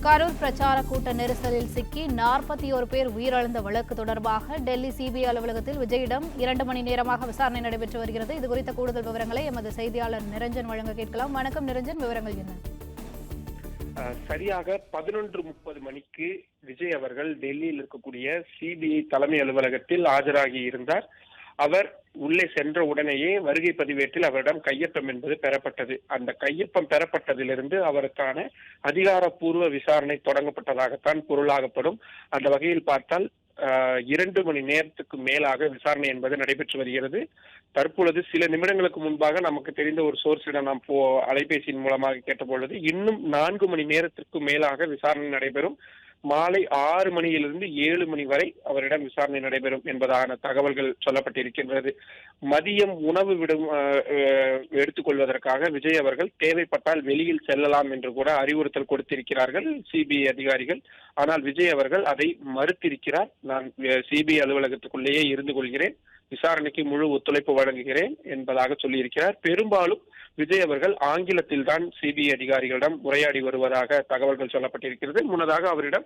கரூர் பிரச்சார கூட்ட நெரிசலில் சிக்கி 41 பேர் உயிரிழந்த வழக்கு தொடர்பாக டெல்லி சிபிஐ அலுவலகத்தில் விஜயிடம் 2 மணி நேரமாக விசாரணை நடைபெற்று வருகிறது. இது குறித்த கூடுதல் விவரங்களை எமது செய்தியாளர் நிரஞ்சன் வழங்க கேட்கலாம். வணக்கம் நிரஞ்சன், விவரங்கள் என்ன? சரியாக 11:30 மணிக்கு விஜய் அவர்கள் டெல்லியில் இருக்கக்கூடிய சிபிஐ தலைமை அலுவலகத்தில் ஆஜராகி இருந்தார். அவர் உள்ளே சென்ற உடனேயே வருகை பதிவேட்டில் அவரிடம் கையொப்பம் என்பது பெறப்பட்டது. அந்த கையொப்பம் பெறப்பட்டதிலிருந்து அவருக்கான அதிகாரப்பூர்வ விசாரணை தொடங்கப்பட்டதாகத்தான் பொருளாகப்படும். அந்த வகையில் பார்த்தால் 2 மணி நேரத்துக்கு மேலாக விசாரணை என்பது நடைபெற்று வருகிறது. தற்பொழுது சில நிமிடங்களுக்கு முன்பாக நமக்கு தெரிந்த ஒரு சோர்ஸிடம் நாம் அலைபேசியின் மூலமாக கேட்டபொழுது இன்னும் 4 மணி நேரத்திற்கு மேலாக விசாரணை நடைபெறும். மாலை 6 மணியிலிருந்து 7 மணி வரை அவரிடம் விசாரணை நடைபெறும் என்பதான தகவல்கள் சொல்லப்பட்டிருக்கின்றது. மதியம் உணவு எடுத்துக்கொள்வதற்காக விஜய் அவர்கள் தேவைப்பட்டால் வெளியில் செல்லலாம் என்று கூட அறிவுறுத்தல் கொடுத்திருக்கிறார்கள் சிபிஐ அதிகாரிகள். ஆனால் விஜய் அவர்கள் அதை மறுத்திருக்கிறார். நான் சிபிஐ அலுவலகத்துக்குள்ளேயே இருந்து கொள்கிறேன், விசாரணைக்கு முழு ஒத்துழைப்பு வழங்குகிறேன் என்பதாக சொல்லியிருக்கிறார். பெரும்பாலும் விஜய் அவர்கள் ஆங்கிலத்தில் தான் சிபிஐ அதிகாரிகளிடம் உரையாடி வருவதாக தகவல்கள் சொல்லப்பட்டிருக்கிறது. முன்னதாக அவரிடம்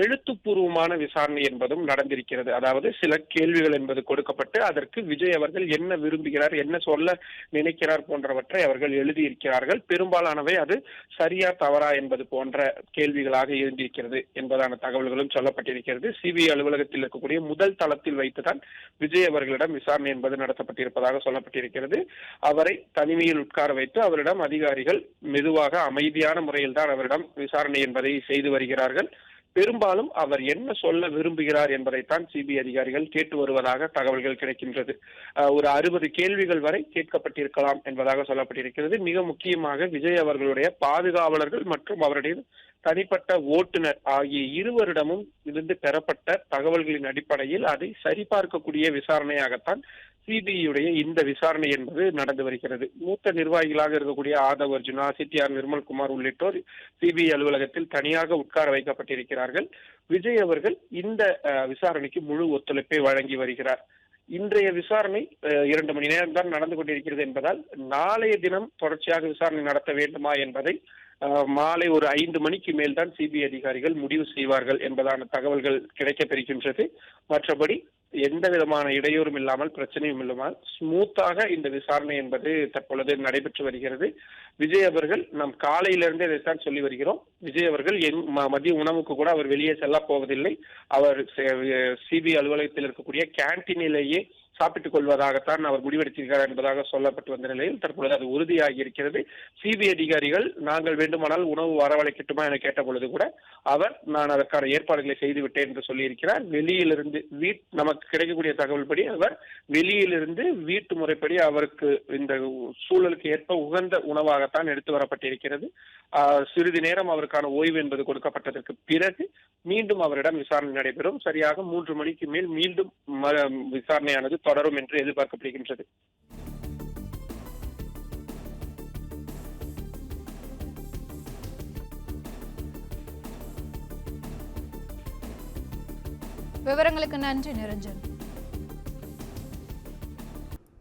எழுத்துப்பூர்வமான விசாரணை என்பதும் நடந்திருக்கிறது. அதாவது சில கேள்விகள் என்பது கொடுக்கப்பட்டு அதற்கு விஜய் அவர்கள் என்ன விரும்புகிறார், என்ன சொல்ல நினைக்கிறார் போன்றவற்றை அவர்கள் எழுதியிருக்கிறார்கள். பெரும்பாலானவை அது சரியா தவறா என்பது போன்ற கேள்விகளாக இருந்திருக்கிறது என்பதான தகவல்களும் சொல்லப்பட்டிருக்கிறது. சிபிஐ அலுவலகத்தில் இருக்கக்கூடிய முதல் தளத்தில் வைத்துதான் விஜய் அவர்களிடம் விசாரணை என்பது நடத்தப்பட்டிருப்பதாக சொல்லப்பட்டிருக்கிறது. அவரை தனிமையில் உட்கார வைத்து அவரிடம் அதிகாரிகள் மெதுவாக அமைதியான முறையில் தான் அவரிடம் விசாரணை என்பதை செய்து வருகிறார்கள். பெரும்பாலும் அவர் என்ன சொல்ல விரும்புகிறார் என்பதைத்தான் சிபிஐ அதிகாரிகள் கேட்டு வருவதாக தகவல்கள் கிடைக்கின்றது. ஒரு 60 கேள்விகள் வரை கேட்கப்பட்டிருக்கலாம் என்பதாக சொல்லப்பட்டிருக்கிறது. மிக முக்கியமாக விஜய் அவர்களுடைய பாதுகாவலர்கள் மற்றும் அவருடைய தனிப்பட்ட ஓட்டுநர் ஆகிய இருவரிடமும் இருந்து பெறப்பட்ட தகவல்களின் அடிப்படையில் அதை சரிபார்க்கக்கூடிய விசாரணையாகத்தான் சிபிஐயுடைய இந்த விசாரணை என்பது நடந்து வருகிறது. மூத்த நிர்வாகிகளாக இருக்கக்கூடிய ஆதவ் அர்ஜுனா, சிடிஆர் நிர்மல்குமார் உள்ளிட்டோர் சிபிஐ அலுவலகத்தில் தனியாக உட்கார வைக்கப்பட்டிருக்கிறார்கள். விஜய் அவர்கள் இந்த விசாரணைக்கு முழு ஒத்துழைப்பை வழங்கி வருகிறார். இன்றைய விசாரணை 2 மணி நேரம் தான் நடந்து கொண்டிருக்கிறது என்பதால் நாளைய தினம் தொடர்ச்சியாக விசாரணை நடத்த வேண்டுமா என்பதை மாலை ஒரு 5 மணிக்கு மேல் தான் சிபிஐ அதிகாரிகள் முடிவு செய்வார்கள் என்பதான தகவல்கள் கிடைக்கப்பெறுகின்றது. மற்றபடி எந்த விதமான இடையூறும் இல்லாமல், பிரச்சனையும் இல்லாமல் ஸ்மூத்தாக இந்த விசாரணை என்பது தற்பொழுது நடைபெற்று வருகிறது. விஜய் அவர்கள் நாம் காலையிலிருந்தே இதைத்தான் சொல்லி வருகிறோம். விஜய் அவர்கள் மதிய உணவுக்கு கூட அவர் வெளியே செல்ல போவதில்லை. அவர் சிபிஐ அலுவலகத்தில் இருக்கக்கூடிய கேன்டீனிலேயே சாப்பிட்டுக் கொள்வதாகத்தான் அவர் முடிவெடுத்திருக்கிறார் என்பதாக சொல்லப்பட்டு வந்த நிலையில் தற்பொழுது அது உறுதியாகி இருக்கிறது. சிபிஐ அதிகாரிகள் நாங்கள் வேண்டுமானால் உணவு வரவழைக்கட்டுமா என கேட்ட பொழுது கூட அவர் நான் அதற்கான ஏற்பாடுகளை செய்துவிட்டேன் என்று சொல்லியிருக்கிறார். வெளியிலிருந்து நமக்கு கிடைக்கக்கூடிய தகவல் படி அவர் வெளியிலிருந்து வீட்டு முறைப்படி அவருக்கு இந்த சூழலுக்கு ஏற்ப உகந்த உணவாகத்தான் எடுத்து வரப்பட்டிருக்கிறது. சிறிது நேரம் அவருக்கான ஓய்வு என்பது கொடுக்கப்பட்டதற்கு பிறகு மீண்டும் அவரிடம் விசாரணை நடைபெறும். சரியாக 3 மணிக்கு மேல் மீண்டும் விசாரணையானது தொடரும் என்று எதிர்பார்க்கப்படுகின்றது. விவரங்களுக்கு நன்றி நிரஞ்சன்.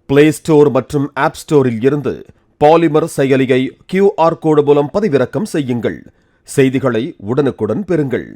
பிளே ஸ்டோர் மற்றும் ஆப் ஸ்டோரில் இருந்து பாலிமர் செயலியை QR கோடு மூலம் பதிவிறக்கம் செய்யுங்கள். செய்திகளை உடனுக்குடன் பெறுங்கள்.